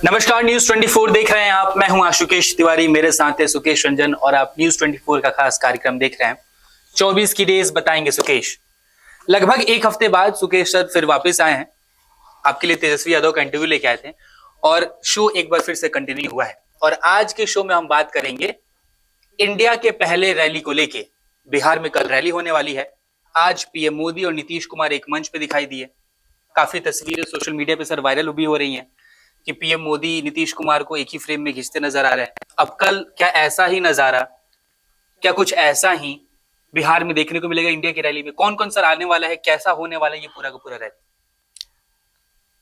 नमस्कार, न्यूज 24 देख रहे हैं आप। मैं हूं आशुकेश तिवारी, मेरे साथ है सुकेश रंजन और आप न्यूज 24 का खास कार्यक्रम देख रहे हैं 24 की डेज बताएंगे सुकेश। लगभग एक हफ्ते बाद सुकेश सर फिर वापस आए हैं। आपके लिए तेजस्वी यादव का इंटरव्यू लेके आए थे और शो एक बार फिर से कंटिन्यू हुआ है। और आज के शो में हम बात करेंगे इंडिया के पहले रैली को लेके। बिहार में कल रैली होने वाली है। आज पीएम मोदी और नीतीश कुमार एक मंच पे दिखाई दिए। काफी तस्वीरें सोशल मीडिया पे सर वायरल भी हो रही हैं कि पीएम मोदी नीतीश कुमार को एक ही फ्रेम में खींचते नजर आ रहे हैं। अब कल क्या ऐसा ही नजारा, क्या कुछ ऐसा ही बिहार में देखने को मिलेगा? इंडिया की रैली में कौन कौन सर आने वाला है, कैसा होने वाला है ये पूरा का पूरा रैली?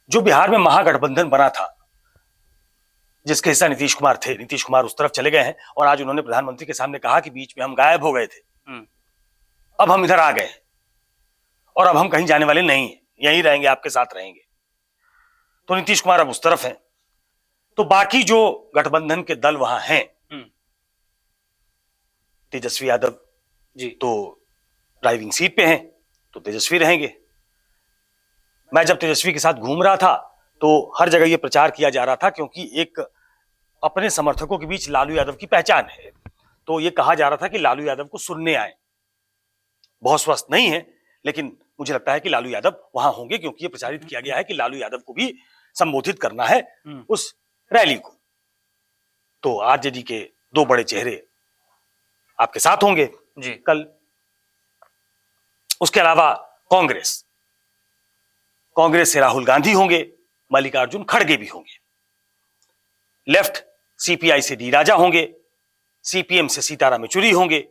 जो बिहार में महागठबंधन बना था, जिसके हिस्सा नीतीश कुमार थे, नीतीश कुमार उस तरफ चले गए हैं और आज उन्होंने प्रधानमंत्री के सामने कहा कि बीच में हम गायब हो गए थे, अब हम इधर आ गए और अब हम कहीं जाने वाले नहीं हैं, यहीं रहेंगे, आपके साथ रहेंगे। तो नीतीश कुमार अब उस तरफ हैं। तो बाकी जो गठबंधन के दल वहां हैं, तेजस्वी यादव जी तो ड्राइविंग सीट पे हैं, तो तेजस्वी रहेंगे। मैं जब तेजस्वी के साथ घूम रहा था तो हर जगह यह प्रचार किया जा रहा था, क्योंकि एक अपने समर्थकों के बीच लालू यादव की पहचान है, तो यह कहा जा रहा था कि लालू यादव को सुनने आए। बहुत स्वस्थ नहीं है, लेकिन मुझे लगता है कि लालू यादव वहां होंगे, क्योंकि यह प्रचारित किया गया है कि लालू यादव को भी संबोधित करना है उस रैली को। तो आरजेडी के दो बड़े चेहरे आपके साथ होंगे जी कल। उसके अलावा कांग्रेस से राहुल गांधी होंगे, मल्लिकार्जुन खड़गे भी होंगे। लेफ्ट सीपीआई से डी राजा होंगे, सीपीएम से सीताराम येचुरी होंगे,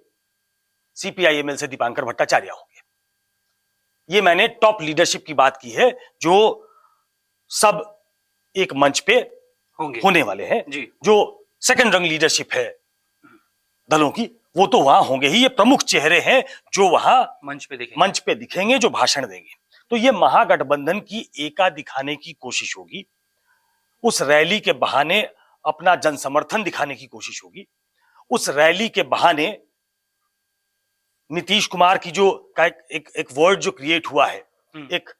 सीपीआईएमएल से दीपांकर भट्टाचार्य होंगे। ये मैंने टॉप लीडरशिप की बात की है, जो सब एक मंच पे होने वाले हैं जी। जो सेकंड रंग लीडरशिप है दलों की, वो तो वहां होंगे ही। ये प्रमुख चेहरे हैं जो वहां मंच पे दिखेंगे, जो भाषण देंगे। तो ये महागठबंधन की एका दिखाने की कोशिश होगी, उस रैली के बहाने अपना जनसमर्थन दिखाने की कोशिश होगी, उस रैली के बहाने नीतीश कुमार की जो एक वर्ड जो क्रिएट हुआ है, एक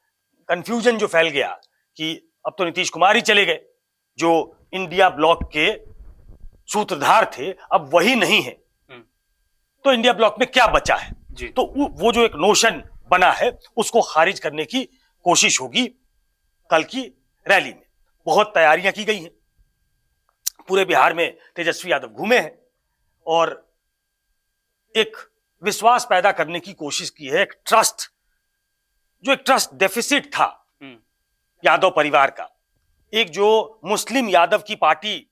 कंफ्यूजन जो फैल गया कि अब तो नीतीश कुमार ही चले गए, जो इंडिया ब्लॉक के सूत्रधार थे अब वही नहीं है, तो इंडिया ब्लॉक में क्या बचा है जी। तो वो जो एक नोशन बना है उसको खारिज करने की कोशिश होगी कल की रैली में। बहुत तैयारियां की गई हैं, पूरे बिहार में तेजस्वी यादव घूमे हैं और एक विश्वास पैदा करने की कोशिश की है। एक ट्रस्ट डेफिसिट था यादव परिवार का, एक जो मुस्लिम यादव की पार्टी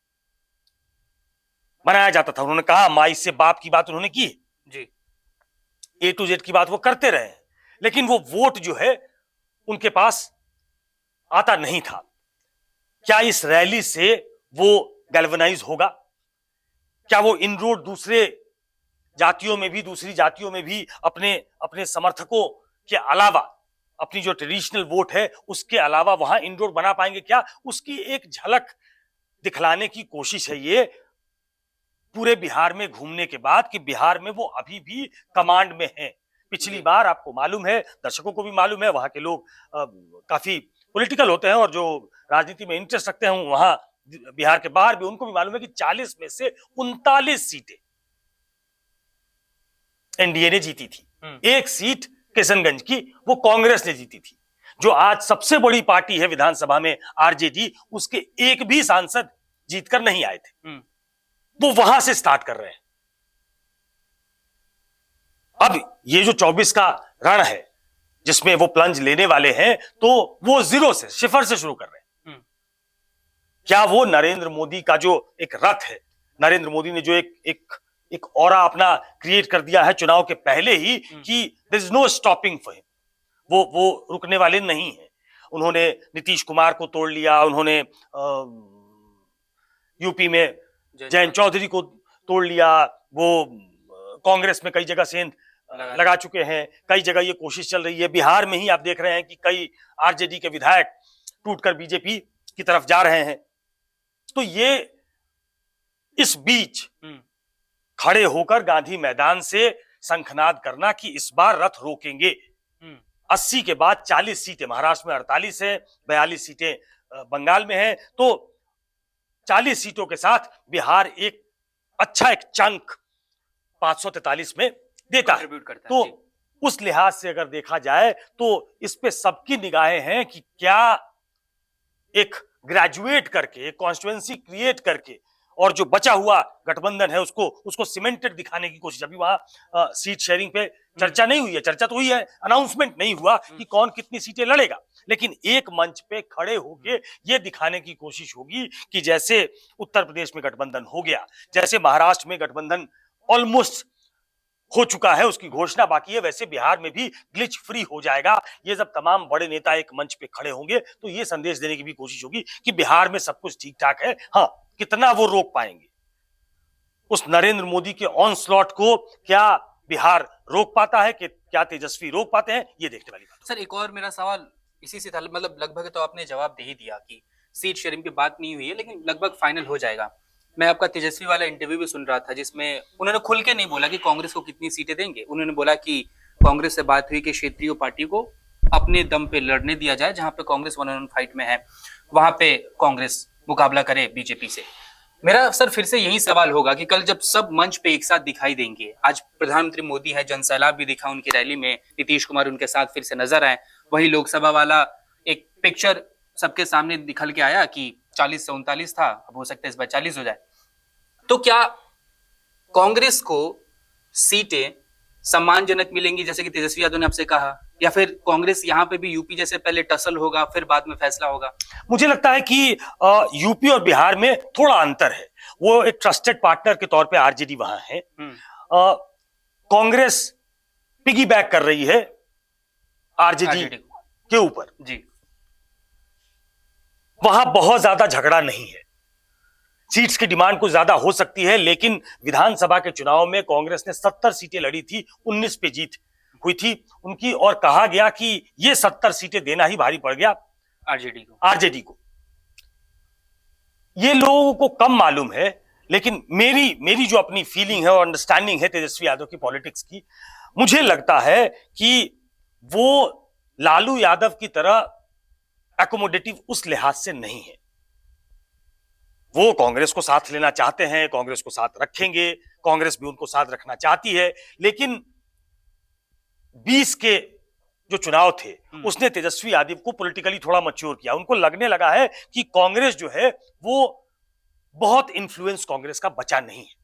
बनाया जाता था। उन्होंने कहा, माई से बाप की बात उन्होंने की जी, ए टू जेड की बात वो करते रहे, लेकिन वो वोट जो है उनके पास आता नहीं था। क्या इस रैली से वो गैल्वनाइज होगा? क्या वो इनरोड दूसरी जातियों में भी अपने समर्थकों के अलावा, अपनी जो ट्रेडिशनल वोट है उसके अलावा वहां इनरोड बना पाएंगे क्या? उसकी एक झलक दिखलाने की कोशिश है ये पूरे बिहार में घूमने के बाद, कि बिहार में वो अभी भी कमांड में है। पिछली बार आपको मालूम है, दर्शकों को भी मालूम है, वहां के लोग काफी पॉलिटिकल होते हैं और जो राजनीति में इंटरेस्ट रखते हैं वहां बिहार के बाहर भी, उनको भी मालूम है कि 40 में से 39 सीटें एनडीए ने जीती थी। एक सीट किशनगंज की वो कांग्रेस ने जीती थी। जो आज सबसे बड़ी पार्टी है विधानसभा में आरजेडी, उसके एक भी सांसद जीतकर नहीं आए थे। वो वहां से स्टार्ट कर रहे हैं। अब ये जो 24 का रण है जिसमें वो प्लंज लेने वाले हैं, तो वो जीरो से, सिफर से शुरू कर रहे हैं। क्या वो नरेंद्र मोदी का जो एक रथ है, नरेंद्र मोदी ने जो एक ऑरा अपना क्रिएट कर दिया है चुनाव के पहले ही कि there is no stopping for him, वो रुकने वाले नहीं है। उन्होंने नीतीश कुमार को तोड़ लिया, उन्होंने यूपी में जयंत चौधरी को तोड़ लिया, वो कांग्रेस में कई जगह सेंध लगा चुके हैं, कई जगह ये कोशिश चल रही है। बिहार में ही आप देख रहे हैं कि कई आरजेडी के विधायक टूटकर बीजेपी की तरफ जा रहे हैं। तो ये इस बीच खड़े होकर गांधी मैदान से शंखनाद करना कि इस बार रथ रोकेंगे। 80 के बाद 40 सीटें महाराष्ट्र में, 48 है, 42 सीटें बंगाल में है। तो 40 सीटों के साथ बिहार एक अच्छा एक चंक 543 में देता है। कंट्रीब्यूट करता है। तो जी। उस लिहाज से अगर देखा जाए तो इस पे सबकी निगाहें हैं कि क्या एक ग्रेजुएट करके एक कॉन्स्टिट्यूएंसी क्रिएट करके और जो बचा हुआ गठबंधन है उसको सीमेंटेड दिखाने की कोशिश। अभी वहां सीट शेयरिंग पे चर्चा नहीं हुई है, चर्चा तो हुई है, अनाउंसमेंट नहीं हुआ कि कौन कितनी सीटें लड़ेगा, लेकिन एक मंच पे खड़े होके ये दिखाने की कोशिश होगी कि जैसे उत्तर प्रदेश में गठबंधन हो गया, जैसे महाराष्ट्र में गठबंधन ऑलमोस्ट हो चुका है, उसकी घोषणा बाकी है, वैसे बिहार में भी ग्लिच फ्री हो जाएगा। ये जब तमाम बड़े नेता एक मंच पे खड़े होंगे तो ये संदेश देने की भी कोशिश होगी कि बिहार में सब कुछ ठीक ठाक है। हाँ, कितना वो रोक पाएंगे उस नरेंद्र मोदी के ऑनस्लॉट को, क्या बिहार रोक पाता है, कि क्या तेजस्वी रोक पाते हैं, ये देखने वाली बात। सर एक और मेरा सवाल इसी से था, मतलब लगभग तो आपने जवाब दे ही दिया कि सीट शेयरिंग की बात नहीं हुई है, लेकिन लगभग फाइनल हो जाएगा। मैं आपका तेजस्वी वाला इंटरव्यू भी सुन रहा था जिसमें उन्होंने खुल के नहीं बोला कि कांग्रेस को कितनी सीटें देंगे। उन्होंने बोला कि कांग्रेस से बात हुई कि क्षेत्रीय पार्टी को अपने दम पे लड़ने दिया जाए, जहां पे कांग्रेस 1-on-1 फाइट में है वहां पे कांग्रेस मुकाबला करे बीजेपी से। मेरा सर फिर से यही सवाल होगा कि कल जब सब मंच पे एक साथ दिखाई देंगे, आज प्रधानमंत्री मोदी है, जनसैलाब भी दिखा उनकी रैली में, नीतीश कुमार उनके साथ फिर से नजर आए, वही लोकसभा वाला एक पिक्चर सबके सामने निकल के आया कि 40 से 39 था, अब हो सकता है इस बार 40 हो जाए। तो क्या कांग्रेस को सीटें सम्मानजनक मिलेंगी जैसे कि तेजस्वी यादव ने आपसे कहा, या फिर कांग्रेस यहाँ पे भी यूपी जैसे पहले टसल होगा फिर बाद में फैसला होगा? मुझे लगता है कि यूपी और बिहार में थोड़ा अंतर है। वो एक ट्रस्टेड पार्टनर के तौर पे आरजेडी वहां है, कांग्रेस पिगी बैक कर रही है आरजेडी के ऊपर जी। वहां बहुत ज्यादा झगड़ा नहीं है, सीट्स की डिमांड कुछ ज्यादा हो सकती है, लेकिन विधानसभा के चुनाव में कांग्रेस ने 70 सीटें लड़ी थी, 19 पे जीत हुई थी उनकी, और कहा गया कि ये 70 सीटें देना ही भारी पड़ गया आरजेडी को। ये लोगों को कम मालूम है, लेकिन मेरी जो अपनी फीलिंग है और अंडरस्टैंडिंग है तेजस्वी यादव की पॉलिटिक्स की, मुझे लगता है कि वो लालू यादव की तरह एकोमोडेटिव उस लिहाज से नहीं है। वो कांग्रेस को साथ लेना चाहते हैं, कांग्रेस को साथ रखेंगे, कांग्रेस भी उनको साथ रखना चाहती है, लेकिन 20 के जो चुनाव थे उसने तेजस्वी यादव को पॉलिटिकली थोड़ा मैच्योर किया। उनको लगने लगा है कि कांग्रेस जो है वो बहुत इंफ्लुएंस कांग्रेस का बचा नहीं है।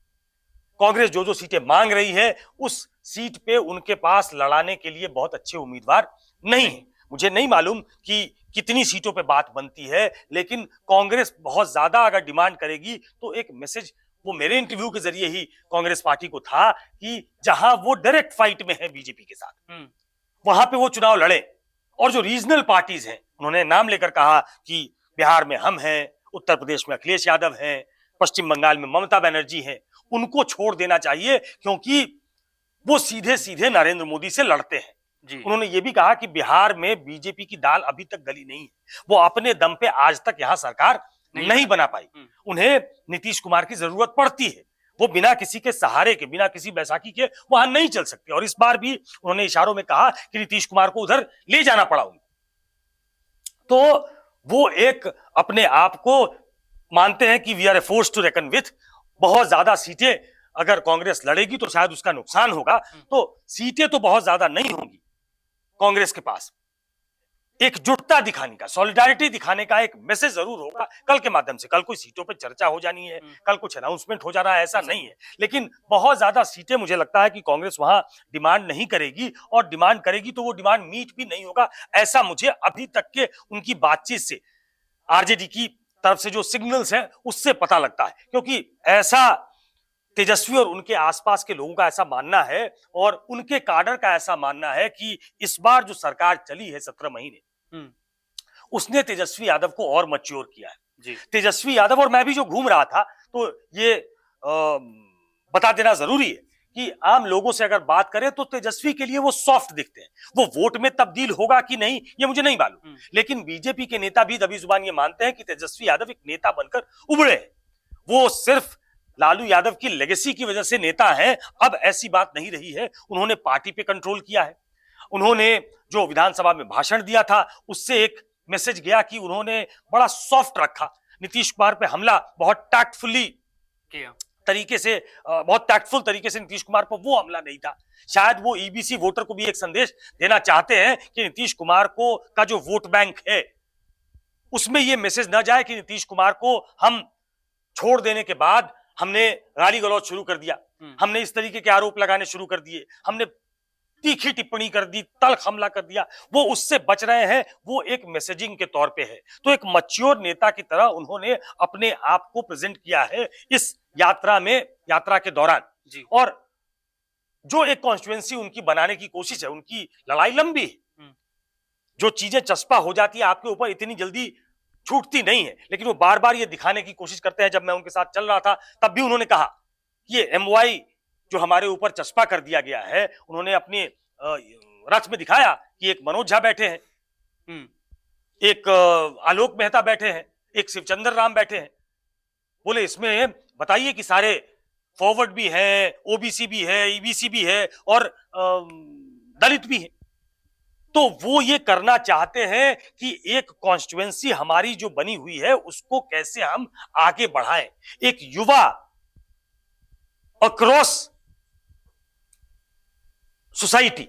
कांग्रेस जो सीटें मांग रही है उस सीट पे उनके पास लड़ाने के लिए बहुत अच्छे उम्मीदवार नहीं है। मुझे नहीं मालूम कि कितनी सीटों पे बात बनती है, लेकिन कांग्रेस बहुत ज्यादा अगर डिमांड करेगी तो एक मैसेज वो मेरे इंटरव्यू के जरिए ही कांग्रेस पार्टी को था कि जहां वो डायरेक्ट फाइट में है बीजेपी के साथ, वहां पे वो चुनाव लड़े। और जो रीजनल पार्टीज हैं, उन्होंने नाम लेकर कहा कि बिहार में हम हैं, उत्तर प्रदेश में अखिलेश यादव हैं, पश्चिम बंगाल में ममता बनर्जी हैं, उनको छोड़ देना चाहिए क्योंकि वो सीधे सीधे नरेंद्र मोदी से लड़ते हैं। उन्होंने ये भी कहा कि बिहार में बीजेपी की दाल अभी तक गली नहीं है, वो अपने दम पे आज तक यहां सरकार नहीं बना पाई, उन्हें नीतीश कुमार की जरूरत पड़ती है, वो बिना किसी के सहारे के, बिना किसी बैसाखी के वहां नहीं चल सकते। और इस बार भी उन्होंने इशारों में कहा कि नीतीश कुमार को उधर ले जाना पड़ा उनको। तो वो एक अपने आप को मानते हैं कि we are a force to reckon with. बहुत ज्यादा सीटें अगर कांग्रेस लड़ेगी तो शायद उसका नुकसान होगा, तो सीटें तो बहुत ज्यादा नहीं होंगी कांग्रेस के पास। एकजुटता दिखाने का, सॉलिडारिटी दिखाने का एक मैसेज जरूर होगा कल के माध्यम से। कल कोई सीटों पे चर्चा हो जानी है, कल कुछ अनाउंसमेंट हो जाना है, ऐसा नहीं है, लेकिन बहुत ज्यादा सीटें मुझे लगता है कि कांग्रेस वहां डिमांड नहीं करेगी, और डिमांड करेगी तो वो डिमांड मीट भी नहीं होगा, ऐसा मुझे अभी तक के उनकी बातचीत से, आरजेडी की तरफ से जो सिग्नल्स हैं उससे पता लगता है। क्योंकि ऐसा तेजस्वी और उनके आसपास के लोगों का ऐसा मानना है और उनके काडर का ऐसा मानना है कि इस बार जो सरकार चली है 17 महीने, उसने तेजस्वी यादव को और मैच्योर किया है जी। तेजस्वी यादव और मैं भी जो घूम रहा था, तो ये बता देना जरूरी है कि आम लोगों से अगर बात करें तो तेजस्वी के लिए वो सॉफ्ट दिखते हैं। वो वोट में तब्दील होगा कि नहीं ये मुझे नहीं मालूम, लेकिन बीजेपी के नेता भी दबी जुबान ये मानते हैं कि तेजस्वी यादव एक नेता बनकर उभरे हैं। वो सिर्फ लालू यादव की लेगेसी की वजह से नेता हैं, अब ऐसी बात नहीं रही है। उन्होंने पार्टी पे कंट्रोल किया है, उन्होंने जो विधानसभा में भाषण दिया था उससे एक मैसेज गया कि उन्होंने बड़ा सॉफ्ट रखा। नीतीश कुमार पे हमला बहुत टैक्टफुली किया। तरीके से, बहुत टैक्टफुल तरीके से नीतीश कुमार पर वो हमला नहीं था। शायद वो ईबीसी वोटर को भी एक संदेश देना चाहते हैं कि नीतीश कुमार को का जो वोट बैंक है उसमें ये मैसेज ना जाए कि नीतीश कुमार को हम छोड़ देने के बाद हमने गाली गलौज शुरू कर दिया, हमने इस तरीके के आरोप लगाने शुरू कर दिए, हमने तीखी टिप्पणी कर दी, तल्ख हमला कर दिया। वो उससे बच रहे हैं, वो एक मैसेजिंग के तौर पे है। तो एक मैच्योर नेता की तरह उन्होंने अपने आप को प्रेजेंट किया है इस यात्रा के दौरान जी। और जो एक कॉन्स्टिट्यूएंसी उनकी बनाने की कोशिश है, उनकी लड़ाई लंबी है। जो चीजें चस्पा हो जाती है आपके ऊपर इतनी जल्दी छूटती नहीं है, लेकिन वो बार बार ये दिखाने की कोशिश करते हैं। जब मैं उनके साथ चल रहा था तब भी उन्होंने कहा ये एमवाई जो हमारे ऊपर चस्पा कर दिया गया है, उन्होंने अपने रथ में दिखाया कि एक मनोज झा बैठे हैं, एक आलोक मेहता बैठे हैं, एक शिवचंद्र राम बैठे हैं। बोले इसमें बताइए कि सारे फॉरवर्ड भी है, ओबीसी भी है, ईबीसी भी है और दलित भी है। तो वो ये करना चाहते हैं कि एक कॉन्स्टिट्यूएंसी हमारी जो बनी हुई है उसको कैसे हम आगे बढ़ाएं। एक युवा अक्रॉस सोसाइटी,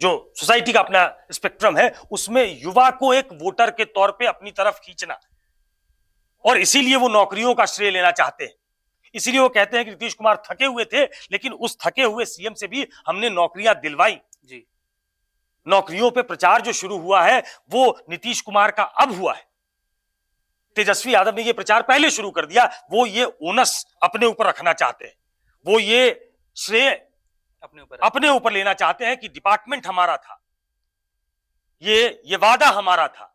जो सोसाइटी का अपना स्पेक्ट्रम है, उसमें युवा को एक वोटर के तौर पे अपनी तरफ खींचना, और इसीलिए वो नौकरियों का श्रेय लेना चाहते हैं। इसीलिए वो कहते हैं कि नीतीश कुमार थके हुए थे, लेकिन उस थके हुए सीएम से भी हमने नौकरियां दिलवाई जी। नौकरियों पे प्रचार जो शुरू हुआ है वो नीतीश कुमार का अब हुआ है। तेजस्वी यादव ने ये प्रचार पहले शुरू कर दिया। वो ये ओनस अपने ऊपर रखना चाहते हैं, वो ये श्रेय अपने ऊपर लेना चाहते हैं कि डिपार्टमेंट हमारा था, ये वादा हमारा था,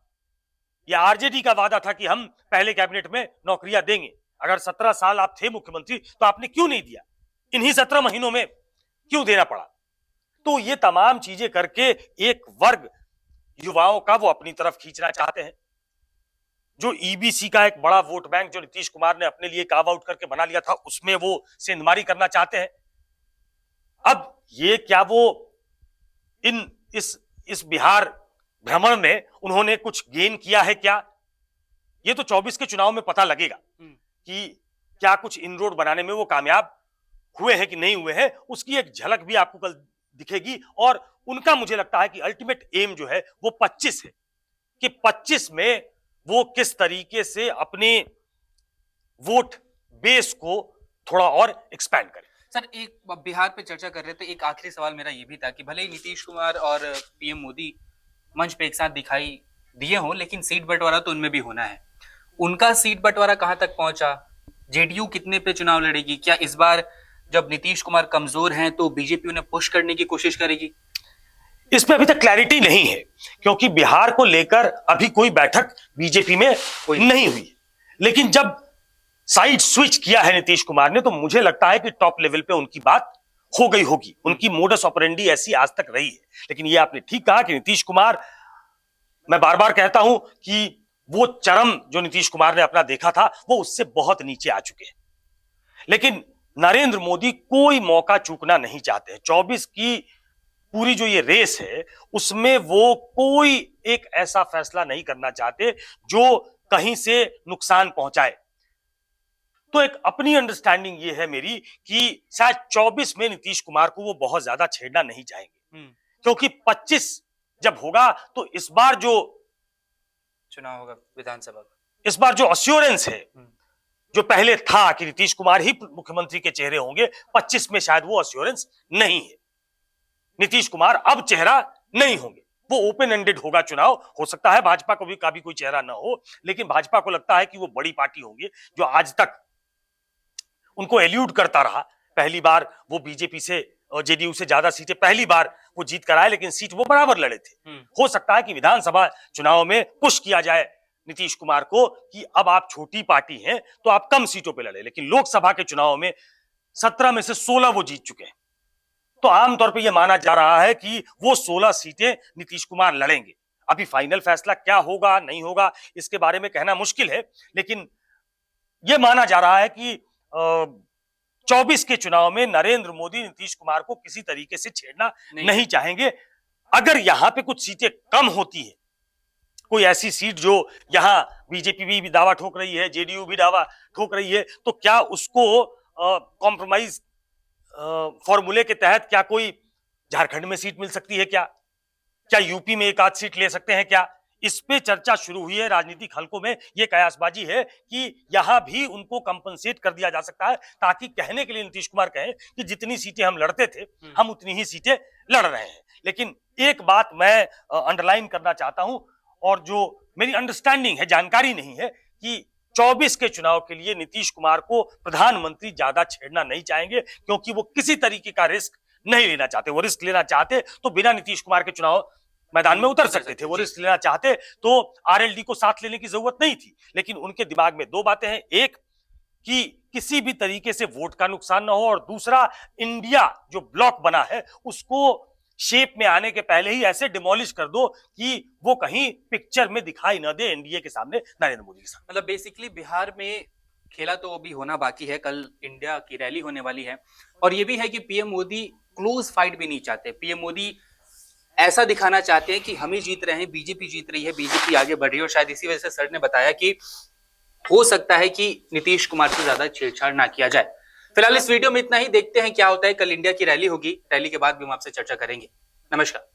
ये आरजेडी का वादा था कि हम पहले कैबिनेट में नौकरियां देंगे। अगर 17 साल आप थे मुख्यमंत्री तो आपने क्यों नहीं दिया? इन्हीं 17 महीनों में क्यों देना पड़ा? तो ये तमाम चीजें करके एक वर्ग युवाओं का वो अपनी तरफ खींचना चाहते हैं। जो ईबीसी का एक बड़ा वोट बैंक जो नीतीश कुमार ने अपने लिए कार्व आउट करके बना लिया था, उसमें वो सेंधमारी करना चाहते हैं। अब ये क्या वो इस बिहार भ्रमण में उन्होंने कुछ गेन किया है क्या? ये तो 24 के चुनाव में पता लगेगा कि क्या कुछ इनरोड बनाने में वो कामयाब हुए हैं कि नहीं हुए हैं। उसकी एक झलक भी आपको कल दिखेगी। और उनका मुझे लगता है कि अल्टीमेट एम जो है वो 25 है कि 25 में वो किस तरीके से अपने वोट बेस को थोड़ा और एक्सपैंड करें। सर, एक बिहार पे चर्चा कर रहे थे, एक आखिरी सवाल मेरा ये भी था कि भले ही नीतीश कुमार और पीएम मोदी मंच पे एक साथ दिखाई दिए हों, लेकिन सीट बंटवारा तो उनमें भी होना है। उनका सीट बंटवारा कहां तक पहुंचा? जेडीयू कितने पे चुनाव लड़ेगी? क्या इस बार जब नीतीश कुमार कमजोर हैं तो बीजेपी उन्हें पुश करने की कोशिश करेगी? इस पे अभी तक क्लैरिटी नहीं है, क्योंकि बिहार को लेकर अभी कोई बैठक बीजेपी में नहीं हुई। लेकिन जब साइड स्विच किया है नीतीश कुमार ने, तो मुझे लगता है कि टॉप लेवल पे उनकी बात हो गई होगी। उनकी मोडस ऑपरेंडी ऐसी आज तक रही है। लेकिन ये आपने ठीक कहा कि नीतीश कुमार, मैं बार बार कहता हूं कि वो चरम जो नीतीश कुमार ने अपना देखा था वो उससे बहुत नीचे आ चुके हैं। लेकिन नरेंद्र मोदी कोई मौका चूकना नहीं चाहते हैं। 24 की पूरी जो ये रेस है उसमें वो कोई एक ऐसा फैसला नहीं करना चाहते जो कहीं से नुकसान पहुंचाए। तो एक अपनी अंडरस्टैंडिंग ये है मेरी कि शायद 24 में नीतीश कुमार को वो बहुत ज्यादा छेड़ना नहीं चाहेंगे, क्योंकि 25 जब होगा तो इस बार जो चुनाव होगा विधानसभा का, इस बार जो अश्योरेंस है, जो पहले था कि नीतीश कुमार ही मुख्यमंत्री के चेहरे होंगे, 25 में शायद वो अश्योरेंस नहीं है। नीतीश कुमार अब चेहरा नहीं होंगे। वो ओपन एंडेड होगा चुनाव। हो सकता है भाजपा को भी का भी कोई चेहरा ना हो, लेकिन भाजपा को लगता है कि वो बड़ी पार्टी होंगे जो आज तक उनको एल्यूड करता रहा। पहली बार वो बीजेपी से और जेडीयू से ज्यादा सीटें पहली बार वो जीत कर आए, लेकिन सीट वो बराबर लड़े थे। हो सकता है कि विधानसभा चुनाव में पुश किया जाए नीतीश कुमार को कि अब आप छोटी पार्टी हैं तो आप कम सीटों पे लड़े। लेकिन लोकसभा के चुनाव में 17 में से 16 वो जीत चुके हैं, तो आमतौर पे ये माना जा रहा है कि वो 16 सीटें नीतीश कुमार लड़ेंगे। अभी फाइनल फैसला क्या होगा नहीं होगा इसके बारे में कहना मुश्किल है, लेकिन यह माना जा रहा है कि 24 के चुनाव में नरेंद्र मोदी नीतीश कुमार को किसी तरीके से छेड़ना नहीं चाहेंगे। अगर यहां पे कुछ सीटें कम होती है, कोई ऐसी सीट जो यहां बीजेपी भी दावा ठोक रही है, जेडीयू भी दावा ठोक रही है, तो क्या उसको कॉम्प्रोमाइज फॉर्मूले के तहत क्या कोई झारखंड में सीट मिल सकती है? क्या यूपी में एक आध सीट ले सकते हैं? क्या इस पे चर्चा शुरू हुई है राजनीतिक हलकों में। ये कयासबाजी है कि यहां भी उनको कंपनसेट कर दिया जा सकता है, ताकि कहने के लिए नीतीश कुमार कहें कि जितनी सीटें हम लड़ते थे हम उतनी ही सीटें लड़ रहे हैं। लेकिन एक बात मैं अंडरलाइन करना चाहता हूं, और जो मेरी अंडरस्टैंडिंग है, जानकारी नहीं है, कि 24 के चुनाव के लिए नीतीश कुमार को प्रधानमंत्री ज्यादा छेड़ना नहीं चाहेंगे, क्योंकि वो किसी तरीके का रिस्क नहीं लेना चाहते। वो रिस्क लेना चाहते तो बिना नीतीश कुमार के चुनाव मैदान में उतर सकते थे। वो रिस्क लेना चाहते तो आरएलडी को साथ लेने की जरूरत नहीं थी। लेकिन उनके दिमाग में दो बातें हैं, एक कि किसी भी तरीके से वोट का नुकसान ना हो, और दूसरा इंडिया जो ब्लॉक बना है उसको शेप में आने के पहले ही ऐसे डिमोलिश कर दो कि वो कहीं पिक्चर में दिखाई न दे एनडीए के सामने, नरेंद्र मोदी के सामने। मतलब बेसिकली बिहार में खेला तो अभी होना बाकी है, कल इंडिया की रैली होने वाली है, और ये भी है कि पीएम मोदी क्लोज फाइट भी नहीं चाहते। पीएम मोदी ऐसा दिखाना चाहते हैं कि हम ही जीत रहे हैं, बीजेपी जीत रही है, बीजेपी आगे बढ़ रही है, और शायद इसी वजह से सर ने बताया कि हो सकता है कि नीतीश कुमार से ज्यादा छेड़छाड़ ना किया जाए। फिलहाल इस वीडियो में इतना ही, देखते हैं क्या होता है। कल इंडिया की रैली होगी, रैली के बाद भी हम आपसे चर्चा करेंगे। नमस्कार।